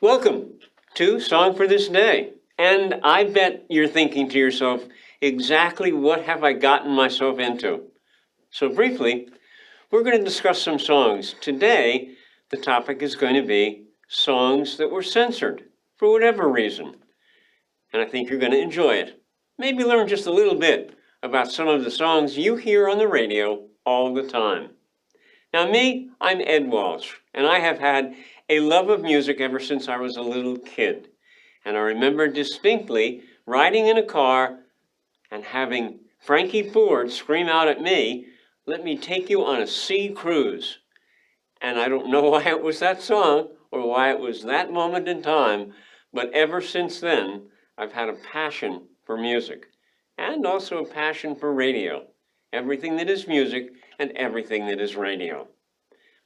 Welcome to Song for This Day. And I bet you're thinking to yourself, exactly what have I gotten myself into? So briefly, we're going to discuss some songs. Today, the topic is going to be songs that were censored for whatever reason. And I think you're going to enjoy it. Maybe learn just a little bit about some of the songs you hear on the radio all the time. Now me, I'm Ed Walsh, and I have had a love of music ever since I was a little kid. And I remember distinctly riding in a car and having Frankie Ford scream out at me, "Let me take you on a sea cruise." And I don't know why it was that song or why it was that moment in time, but ever since then, I've had a passion for music and also a passion for radio, everything that is music and everything that is radio.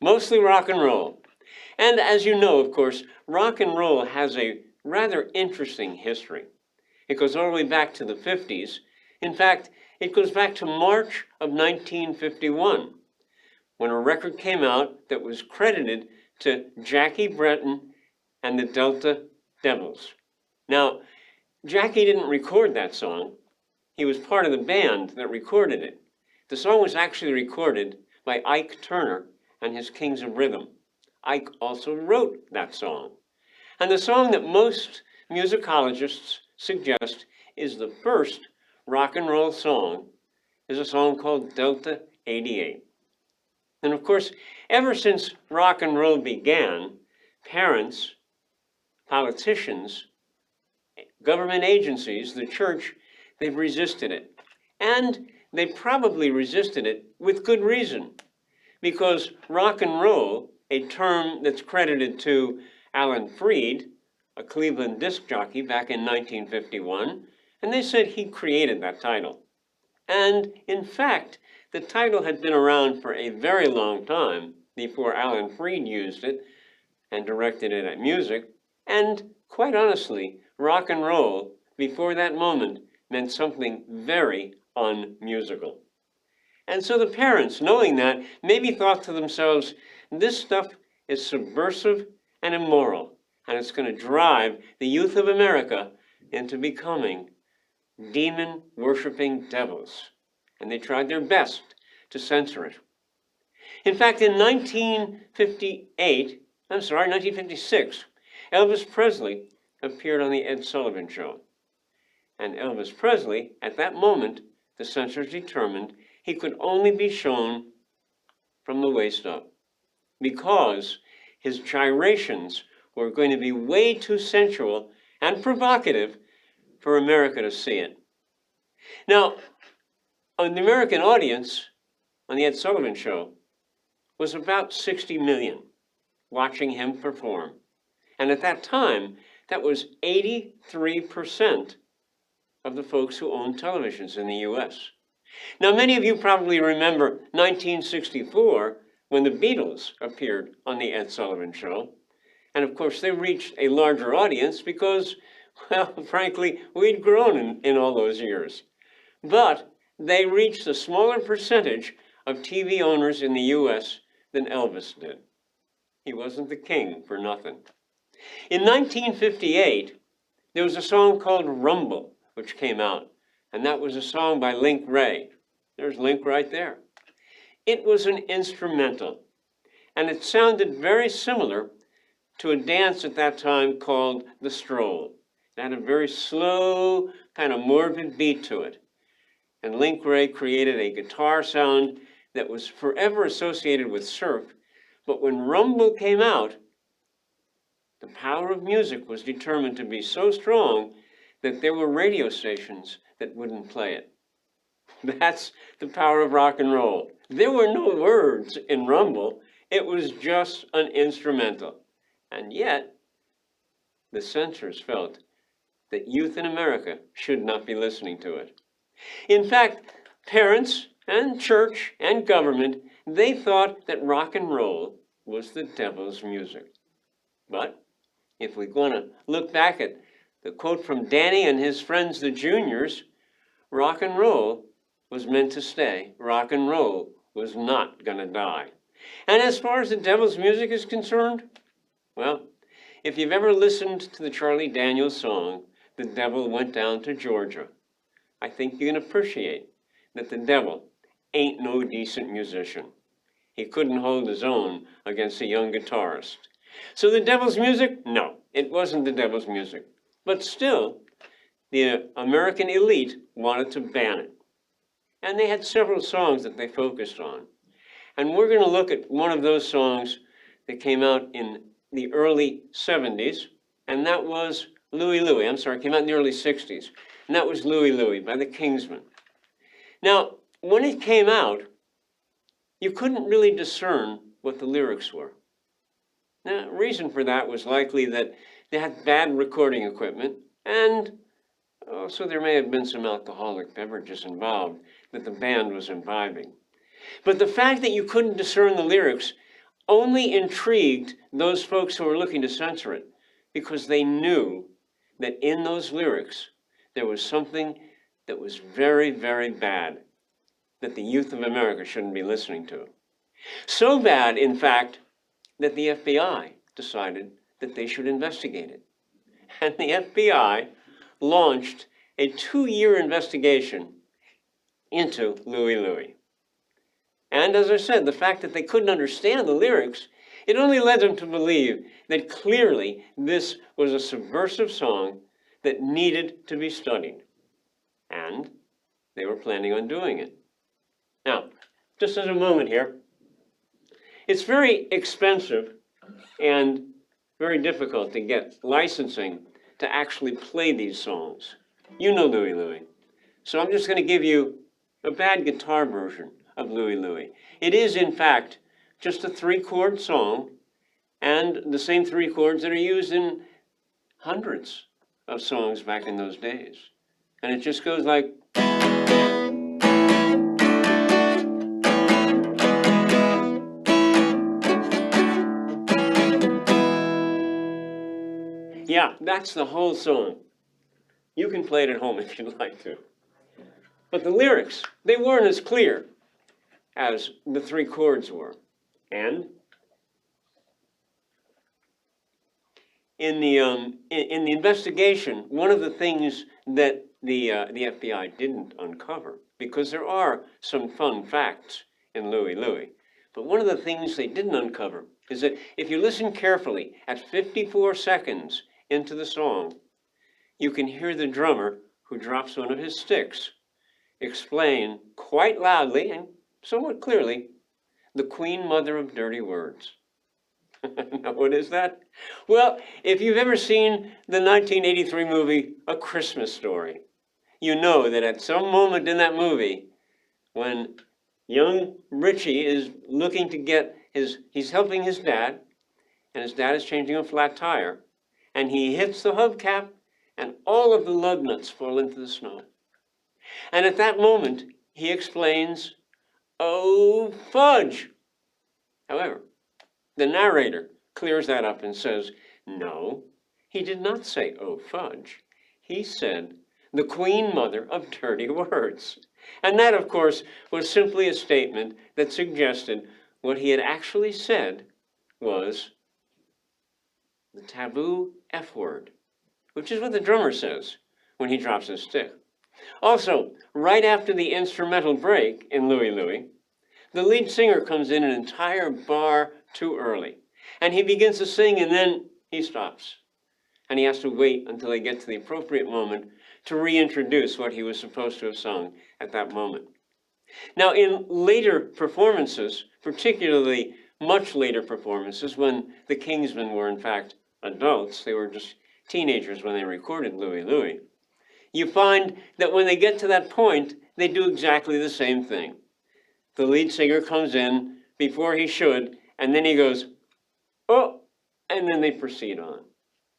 Mostly rock and roll. And as you know, of course, rock and roll has a rather interesting history. It goes all the way back to the 50s. In fact, it goes back to March of 1951, when a record came out that was credited to Jackie Breton and the Delta Devils. Now, Jackie didn't record that song. He was part of the band that recorded it. The song was actually recorded by Ike Turner and his Kings of Rhythm. Ike also wrote that song. And the song that most musicologists suggest is the first rock and roll song is a song called Delta 88. And of course, ever since rock and roll began, parents, politicians, government agencies, the church, they've resisted it. And they probably resisted it with good reason, because rock and roll, a term that's credited to Alan Freed, a Cleveland disc jockey back in 1951, and they said he created that title. And in fact, the title had been around for a very long time before Alan Freed used it and directed it at music. And quite honestly, rock and roll, before that moment, meant something very unmusical. And so the parents, knowing that, maybe thought to themselves, this stuff is subversive and immoral, and it's going to drive the youth of America into becoming demon-worshiping devils. And they tried their best to censor it. In fact, in 1956, Elvis Presley appeared on the Ed Sullivan Show. And Elvis Presley, at that moment, the censors determined he could only be shown from the waist up, because his gyrations were going to be way too sensual and provocative for America to see it. Now, the American audience on the Ed Sullivan Show was about 60 million watching him perform. And at that time, that was 83% of the folks who owned televisions in the US. Now, many of you probably remember 1964, when the Beatles appeared on the Ed Sullivan Show. And of course, they reached a larger audience because, well, frankly, we'd grown in all those years. But they reached a smaller percentage of TV owners in the US than Elvis did. He wasn't the king for nothing. In 1958, there was a song called Rumble, which came out, and that was a song by Link Wray. There's Link right there. It was an instrumental, and it sounded very similar to a dance at that time called the stroll. It had a very slow, kind of morbid beat to it. And Link Wray created a guitar sound that was forever associated with surf. But when Rumble came out, the power of music was determined to be so strong that there were radio stations that wouldn't play it. That's the power of rock and roll. There were no words in Rumble. It was just an instrumental. And yet, the censors felt that youth in America should not be listening to it. In fact, parents and church and government, they thought that rock and roll was the devil's music. But if we're going to look back at the quote from Danny and his friends, the Juniors, rock and roll was meant to stay. Rock and roll was not going to die. And as far as the devil's music is concerned, well, If you've ever listened to the Charlie Daniels song, "The Devil Went Down to Georgia," I think you can appreciate that the devil ain't no decent musician. He couldn't hold his own against a young guitarist. So the devil's music? No, it wasn't the devil's music. But still, the American elite wanted to ban it. And they had several songs that they focused on. And we're going to look at one of those songs that came out in the early 70s, and that was Louie Louie. I'm sorry, it came out in the early 60s. And that was Louie Louie by the Kingsmen. Now, when it came out, you couldn't really discern what the lyrics were. Now, the reason for that was likely that they had bad recording equipment, and also there may have been some alcoholic beverages involved that the band was imbibing. But the fact that you couldn't discern the lyrics only intrigued those folks who were looking to censor it, because they knew that in those lyrics there was something that was very, very bad that the youth of America shouldn't be listening to. So bad, in fact, that the FBI decided that they should investigate it. And the FBI launched a 2-year investigation into Louie Louie. And as I said, the fact that they couldn't understand the lyrics, it only led them to believe that clearly this was a subversive song that needed to be studied. And they were planning on doing it. Now, just as a moment here, it's very expensive and very difficult to get licensing to actually play these songs. You know Louie Louie. So I'm just going to give you a bad guitar version of Louie Louie. It is, in fact, just a 3-chord song, and the same 3 chords that are used in hundreds of songs back in those days. And it just goes like... Yeah, that's the whole song. You can play it at home if you'd like to. But the lyrics, they weren't as clear as the 3 chords were. And in the investigation, one of the things that the FBI didn't uncover, because there are some fun facts in Louie Louie, but one of the things they didn't uncover is that if you listen carefully, at 54 seconds into the song, you can hear the drummer, who drops one of his sticks, explain quite loudly and somewhat clearly the Queen Mother of Dirty Words. Now, what is that? Well, if you've ever seen the 1983 movie A Christmas Story, you know that at some moment in that movie, when young Richie is looking to get he's helping his dad, and his dad is changing a flat tire, and he hits the hubcap, and all of the lug nuts fall into the snow. And at that moment, he explains, "Oh, fudge." However, the narrator clears that up and says, no, he did not say, "Oh, fudge." He said, "the Queen Mother of Dirty Words." And that, of course, was simply a statement that suggested what he had actually said was the taboo F word, which is what the drummer says when he drops his stick. Also, right after the instrumental break in Louie Louie, the lead singer comes in an entire bar too early. And he begins to sing, and then he stops. And he has to wait until they get to the appropriate moment to reintroduce what he was supposed to have sung at that moment. Now, in later performances, particularly much later performances, when the Kingsmen were in fact adults, they were just teenagers when they recorded Louie Louie, you find that when they get to that point, they do exactly the same thing. The lead singer comes in before he should, and then he goes, "Oh," and then they proceed on.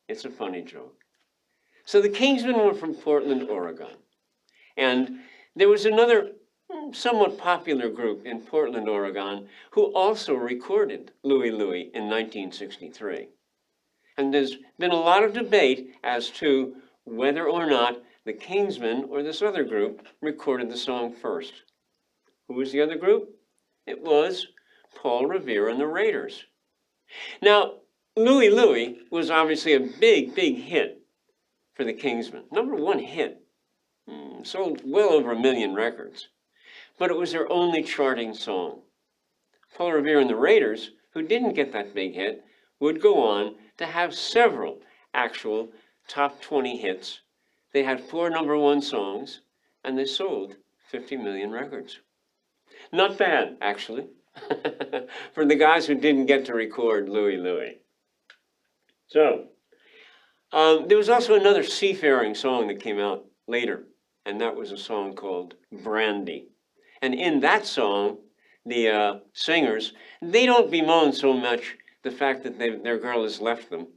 It's a funny joke. So the Kingsmen were from Portland, Oregon. And there was another somewhat popular group in Portland, Oregon, who also recorded Louie Louie in 1963. And there's been a lot of debate as to whether or not the Kingsmen or this other group recorded the song first. Who was the other group? It was Paul Revere and the Raiders. Now, Louie Louie was obviously a big, big hit for the Kingsmen. #1 hit. Sold well over 1 million records. But it was their only charting song. Paul Revere and the Raiders, who didn't get that big hit, would go on to have several actual top 20 hits. They had 4 #1 songs, and they sold 50 million records. Not bad, actually, for the guys who didn't get to record Louie Louie. So, there was also another seafaring song that came out later, and that was a song called Brandy. And in that song, the singers, they don't bemoan so much the fact that their girl has left them.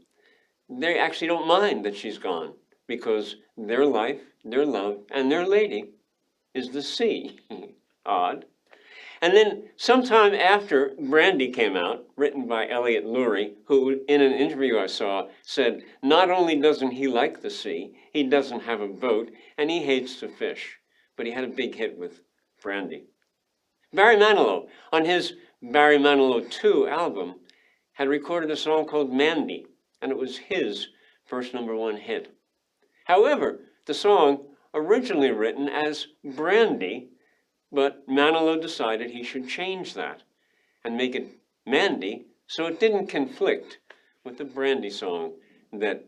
They actually don't mind that she's gone, because their life, their love, and their lady is the sea. Odd. And then sometime after Brandy came out, written by Elliot Lurie, who in an interview I saw said, not only doesn't he like the sea, he doesn't have a boat, and he hates to fish. But he had a big hit with Brandy. Barry Manilow, on his Barry Manilow 2 album, had recorded a song called Mandy, and it was his first #1 hit. However, the song, originally written as Brandy, but Manilow decided he should change that and make it Mandy so it didn't conflict with the Brandy song that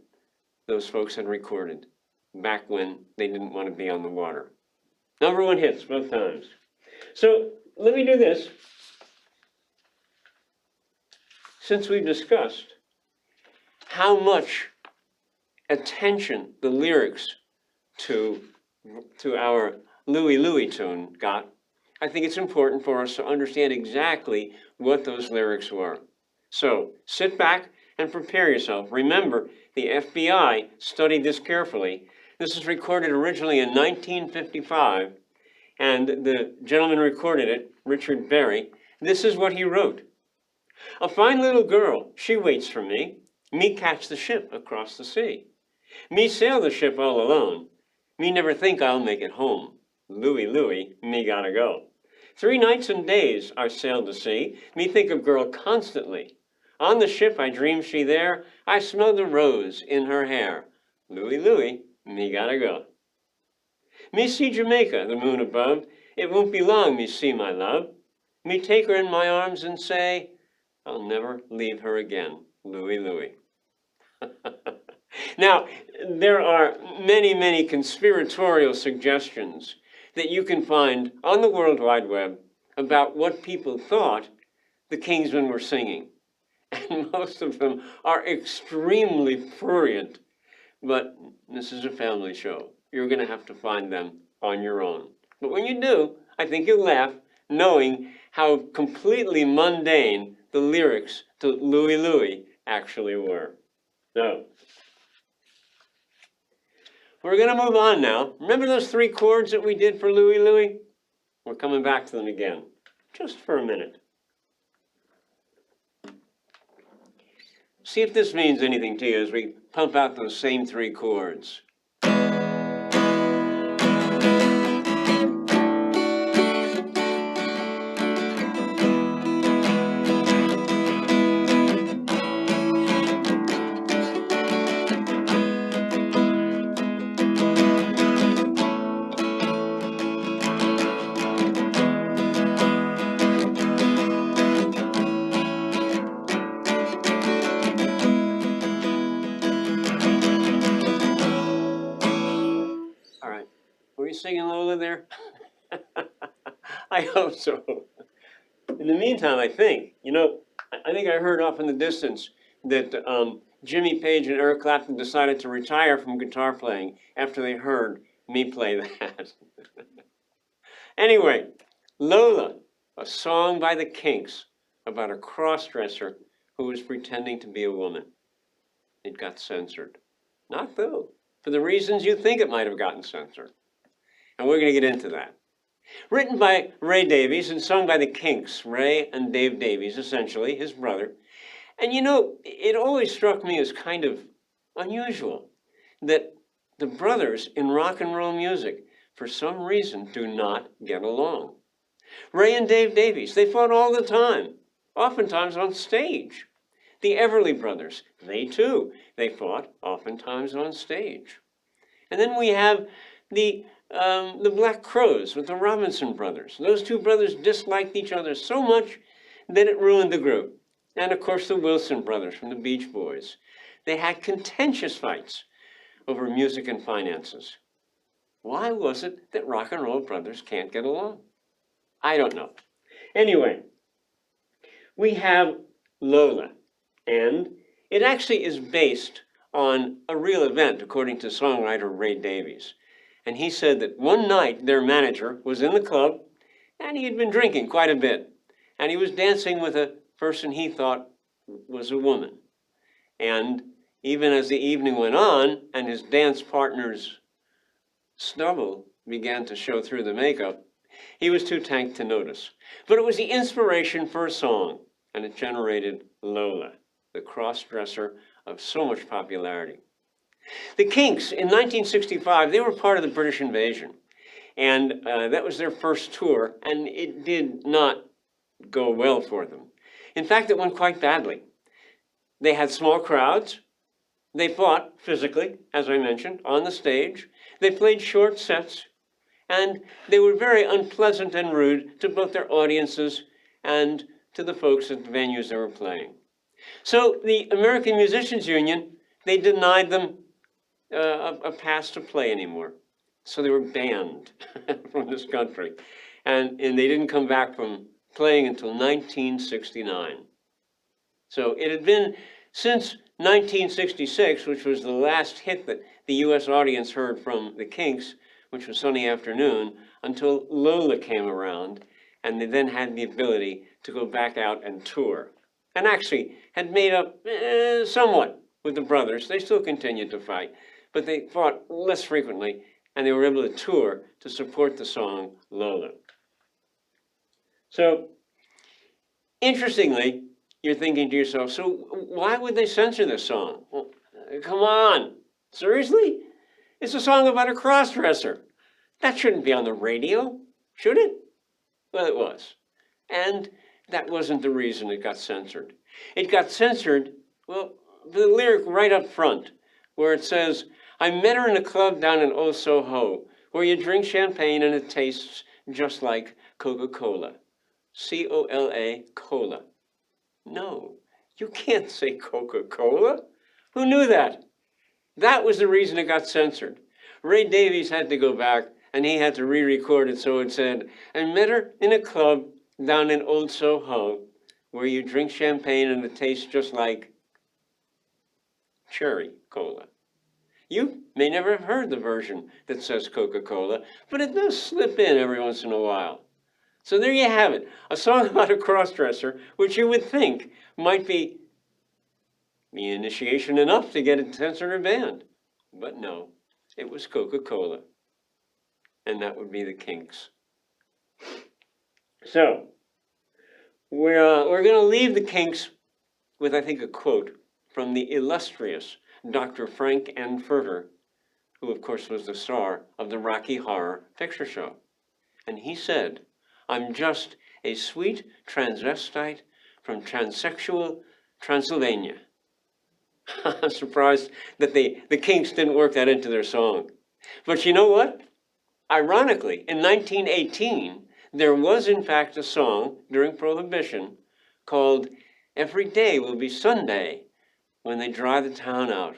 those folks had recorded back when they didn't want to be on the water. #1 hits both times. So let me do this. Since we've discussed how much attention the lyrics to our Louie Louie tune got, I think it's important for us to understand exactly what those lyrics were. So sit back and prepare yourself. Remember, the FBI studied this carefully. This was recorded originally in 1955, and the gentleman recorded it, Richard Berry. This is what he wrote. A fine little girl, she waits for me. Me catch the ship across the sea. Me sail the ship all alone. Me never think I'll make it home. Louie, Louie, me gotta go. 3 nights and days I sailed the sea. Me think of girl constantly. On the ship I dream she there. I smell the rose in her hair. Louie, Louie, me gotta go. Me see Jamaica, the moon above. It won't be long me see my love. Me take her in my arms and say, I'll never leave her again. Louie, Louie. Now, there are many, many conspiratorial suggestions that you can find on the World Wide Web about what people thought the Kingsmen were singing. And most of them are extremely prurient. But this is a family show. You're going to have to find them on your own. But when you do, I think you'll laugh, knowing how completely mundane the lyrics to Louie Louie actually were. So, we're going to move on now. Remember those 3 chords that we did for Louie Louie? We're coming back to them again, just for a minute. See if this means anything to you as we pump out those same 3 chords. Singing Lola there? I hope so. In the meantime, I think I heard off in the distance that Jimmy Page and Eric Clapton decided to retire from guitar playing after they heard me play that. Anyway, Lola, a song by the Kinks about a cross-dresser who was pretending to be a woman. It got censored. Not though, for the reasons you think it might have gotten censored. And we're going to get into that. Written by Ray Davies and sung by the Kinks, Ray and Dave Davies, essentially, his brother. And it always struck me as kind of unusual that the brothers in rock and roll music, for some reason, do not get along. Ray and Dave Davies, they fought all the time, oftentimes on stage. The Everly Brothers, they too, they fought oftentimes on stage. And then we have the Black Crowes with the Robinson Brothers. Those two brothers disliked each other so much that it ruined the group. And of course, the Wilson Brothers from the Beach Boys. They had contentious fights over music and finances. Why was it that rock and roll brothers can't get along? I don't know. Anyway, we have Lola, and it actually is based on a real event, according to songwriter Ray Davies. And he said that one night their manager was in the club, and he had been drinking quite a bit, and he was dancing with a person he thought was a woman. And even as the evening went on and his dance partner's stubble began to show through the makeup, he was too tanked to notice. But it was the inspiration for a song, and it generated Lola, the cross-dresser of so much popularity. The Kinks, in 1965, they were part of the British invasion, and that was their first tour, and it did not go well for them. In fact, it went quite badly. They had small crowds. They fought physically, as I mentioned, on the stage. They played short sets, and they were very unpleasant and rude to both their audiences and to the folks at the venues they were playing. So the American Musicians Union, they denied them a pass to play anymore. So they were banned from this country. And they didn't come back from playing until 1969. So it had been since 1966, which was the last hit that the US audience heard from the Kinks, which was Sunny Afternoon, until Lola came around, and they then had the ability to go back out and tour. And actually had made up somewhat with the brothers. They still continued to fight, but they fought less frequently, and they were able to tour to support the song Lola. So, interestingly, you're thinking to yourself, so why would they censor this song? Well, come on, seriously? It's a song about a cross-dresser. That shouldn't be on the radio, should it? Well, it was. And that wasn't the reason it got censored. It got censored, well, the lyric right up front, where it says, I met her in a club down in Old Soho, where you drink champagne and it tastes just like Coca-Cola. C-O-L-A, cola. No, you can't say Coca-Cola. Who knew that? That was the reason it got censored. Ray Davies had to go back, and he had to re-record it so it said, I met her in a club down in Old Soho, where you drink champagne and it tastes just like cherry cola. You may never have heard the version that says Coca-Cola, but it does slip in every once in a while. So there you have it, a song about a crossdresser, which you would think might be the initiation enough to get it censored or banned. But no, it was Coca-Cola, and that would be the Kinks. So, we're going to leave the Kinks with, I think, a quote from the illustrious Dr. Frank N. Furter, who, of course, was the star of the Rocky Horror Picture Show. And he said, I'm just a sweet transvestite from transsexual Transylvania. I'm surprised that the Kinks didn't work that into their song. But you know what? Ironically, in 1918, there was in fact a song during Prohibition called Every Day Will Be Sunday when they dry the town out.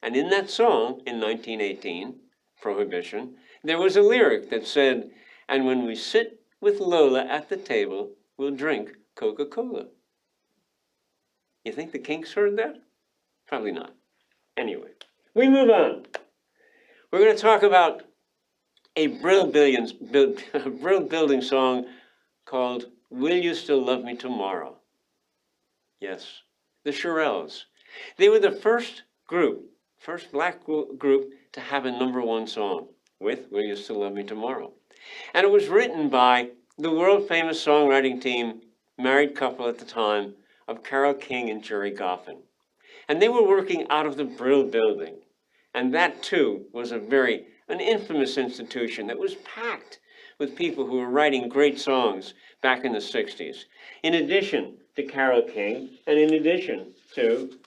And in that song, in 1918, Prohibition, there was a lyric that said, and when we sit with Lola at the table, we'll drink Coca-Cola. You think the Kinks heard that? Probably not. Anyway, we move on. We're going to talk about a brill-building song called Will You Still Love Me Tomorrow? Yes, the Shirelles. They were the first black group to have a #1 song with Will You Still Love Me Tomorrow? And it was written by the world-famous songwriting team, married couple at the time, of Carole King and Jerry Goffin. And they were working out of the Brill Building. And that, too, was an infamous institution that was packed with people who were writing great songs, back in the 60s. In addition to Carole King, and in addition to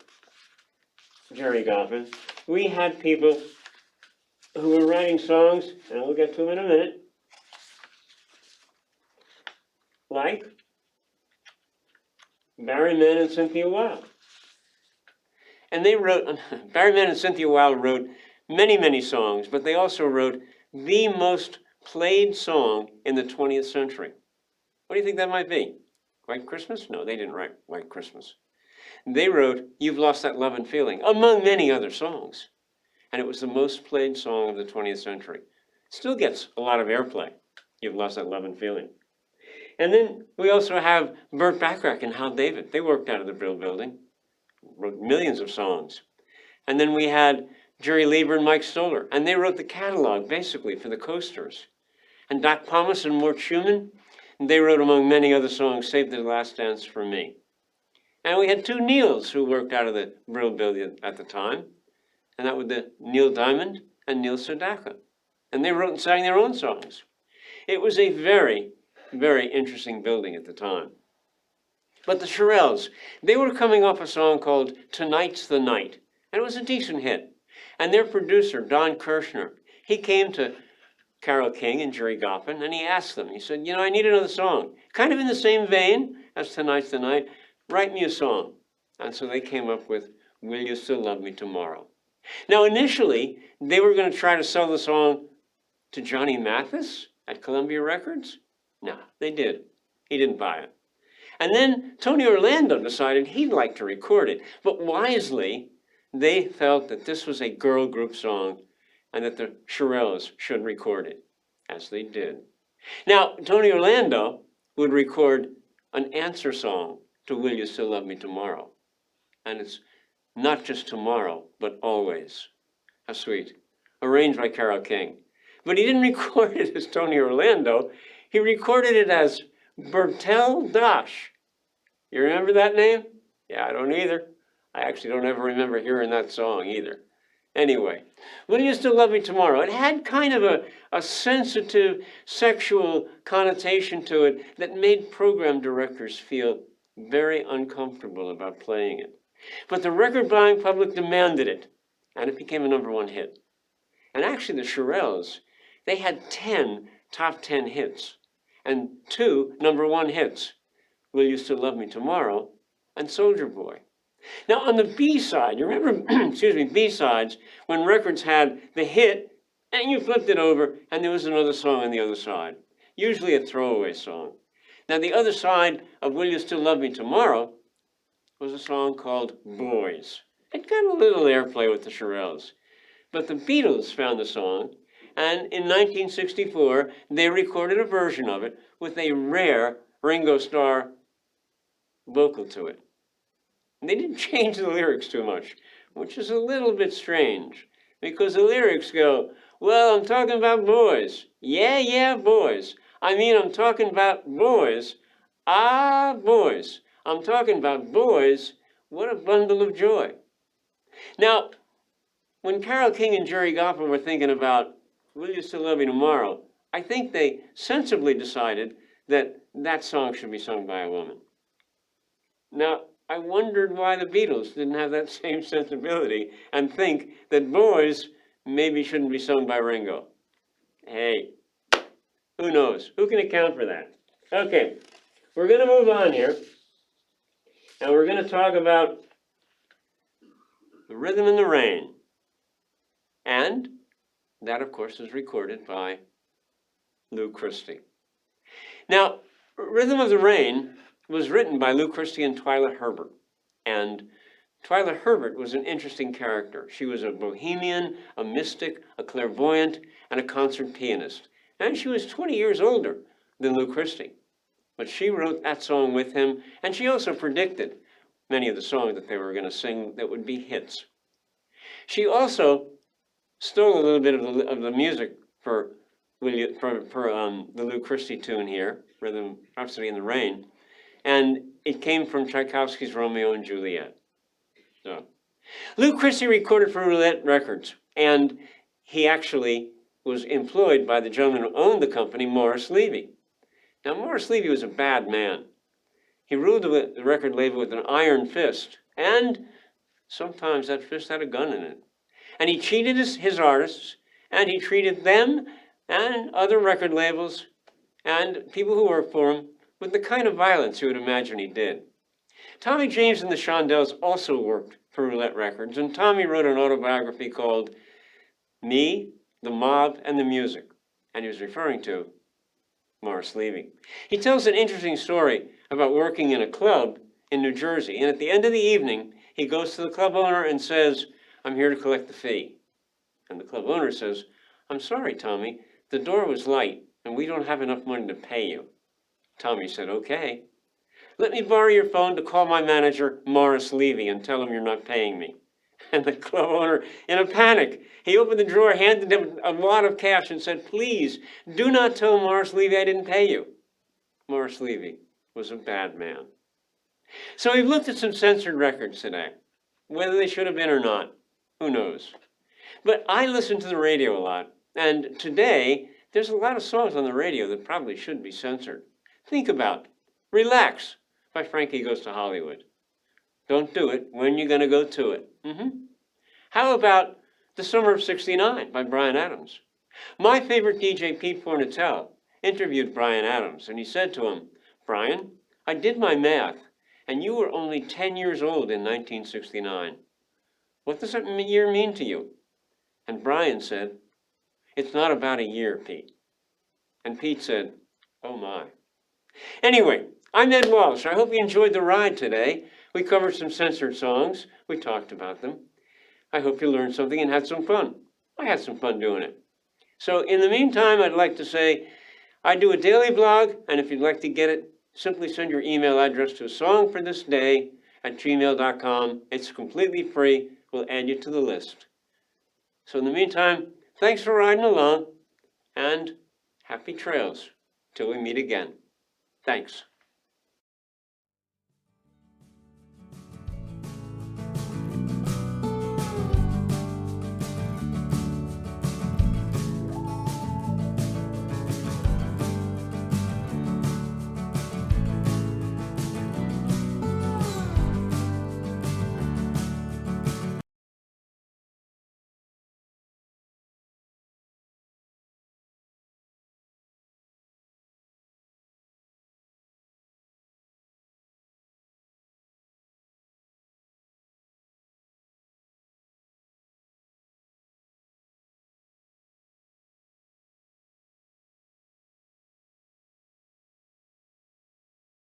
Jerry Goffin, we had people who were writing songs, and we'll get to them in a minute, like Barry Mann and Cynthia Weil. And they wrote, Barry Mann and Cynthia Weil wrote many, many songs, but they also wrote the most played song in the 20th century. What do you think that might be? White Christmas? No, they didn't write White Christmas. They wrote You've Lost That Love and Feeling, among many other songs. And it was the most played song of the 20th century. Still gets a lot of airplay, You've Lost That Love and Feeling. And then we also have Burt Bacharach and Hal David. They worked out of the Brill Building, wrote millions of songs. And then we had Jerry Lieber and Mike Stoller, and they wrote the catalog, basically, for the Coasters. And Doc Pomus and Mort Schumann, they wrote, among many other songs, Save the Last Dance for Me. And we had two Neils who worked out of the Brill Building at the time, and that were the Neil Diamond and Neil Sedaka. And they wrote and sang their own songs. It was a very, very interesting building at the time. But the Shirelles, they were coming off a song called Tonight's the Night, and it was a decent hit. And their producer, Don Kirshner, he came to Carole King and Jerry Goffin, and he asked them, he said, I need another song, kind of in the same vein as Tonight's the Night, write me a song. And so they came up with Will You Still Love Me Tomorrow? Now, initially, they were going to try to sell the song to Johnny Mathis at Columbia Records. No, they did. He didn't buy it. And then Tony Orlando decided he'd like to record it. But wisely, they felt that this was a girl group song and that the Shirelles should record it, as they did. Now, Tony Orlando would record an answer song to Will You Still Love Me Tomorrow? And it's not just tomorrow, but always. How sweet. Arranged by Carole King. But he didn't record it as Tony Orlando. He recorded it as Bertel Dosh. You remember that name? Yeah, I don't either. I actually don't ever remember hearing that song either. Anyway, Will You Still Love Me Tomorrow? It had kind of a sensitive sexual connotation to it that made program directors feel very uncomfortable about playing it. But the record-buying public demanded it, and it became a #1 hit. And actually, the Shirelles, they had 10 top 10 hits, and 2 #1 hits, Will You Still Love Me Tomorrow and Soldier Boy. Now, on the B-side, you remember, B-sides, when records had the hit, and you flipped it over, and there was another song on the other side, usually a throwaway song. Now, the other side of Will You Still Love Me Tomorrow was a song called Boys. It got a little airplay with the Shirelles. But the Beatles found the song, and in 1964, they recorded a version of it with a rare Ringo Starr vocal to it. And they didn't change the lyrics too much, which is a little bit strange, because the lyrics go, well, I'm talking about boys. Yeah, boys. I mean, I'm talking about boys. Ah, boys. I'm talking about boys. What a bundle of joy. Now, when Carole King and Jerry Goffin were thinking about Will You Still Love Me Tomorrow, I think they sensibly decided that that song should be sung by a woman. Now, I wondered why the Beatles didn't have that same sensibility and think that boys maybe shouldn't be sung by Ringo. Hey, who knows? Who can account for that? Okay, we're going to move on here, and we're going to talk about The Rhythm in the Rain. And that, of course, is recorded by Lou Christie. Now, Rhythm of the Rain was written by Lou Christie and Twyla Herbert. And Twyla Herbert was an interesting character. She was a bohemian, a mystic, a clairvoyant, and a concert pianist. And she was 20 years older than Lou Christie. But she wrote that song with him, and she also predicted many of the songs that they were going to sing that would be hits. She also stole a little bit of the music for the Lou Christie tune here, Rhythm Rhapsody in the Rain, and it came from Tchaikovsky's Romeo and Juliet. So, Lou Christie recorded for Roulette Records, and he actually was employed by the gentleman who owned the company, Morris Levy. Now, Morris Levy was a bad man. He ruled the record label with an iron fist, and sometimes that fist had a gun in it. And he cheated his artists, and he treated them and other record labels and people who worked for him with the kind of violence you would imagine he did. Tommy James and the Shondells also worked for Roulette Records, and Tommy wrote an autobiography called Me, the Mob, and the Music, and he was referring to Morris Levy. He tells an interesting story about working in a club in New Jersey, and at the end of the evening, he goes to the club owner and says, "I'm here to collect the fee." And the club owner says, "I'm sorry, Tommy, the door was light, and we don't have enough money to pay you." Tommy said, "Okay. Let me borrow your phone to call my manager, Morris Levy, and tell him you're not paying me." And the club owner, in a panic, he opened the drawer, handed him a wad of cash, and said, "Please, do not tell Morris Levy I didn't pay you." Morris Levy was a bad man. So we've looked at some censored records today. Whether they should have been or not, who knows? But I listen to the radio a lot, and today there's a lot of songs on the radio that probably should be censored. Think about Relax by Frankie Goes to Hollywood. Don't do it. When you gonna go to it? How about The Summer of '69 by Bryan Adams? My favorite DJ, Pete Fornatale, interviewed Bryan Adams, and he said to him, "Bryan, I did my math, and you were only 10 years old in 1969. What does that year mean to you?" And Bryan said, "It's not about a year, Pete." And Pete said, "Oh my." Anyway, I'm Ed Walsh. I hope you enjoyed the ride today. We covered some censored songs. We talked about them. I hope you learned something and had some fun. I had some fun doing it. So in the meantime, I'd like to say I do a daily blog, and if you'd like to get it, simply send your email address to songforthisday@gmail.com. It's completely free. We'll add you to the list. So in the meantime, thanks for riding along, and happy trails till we meet again. Thanks.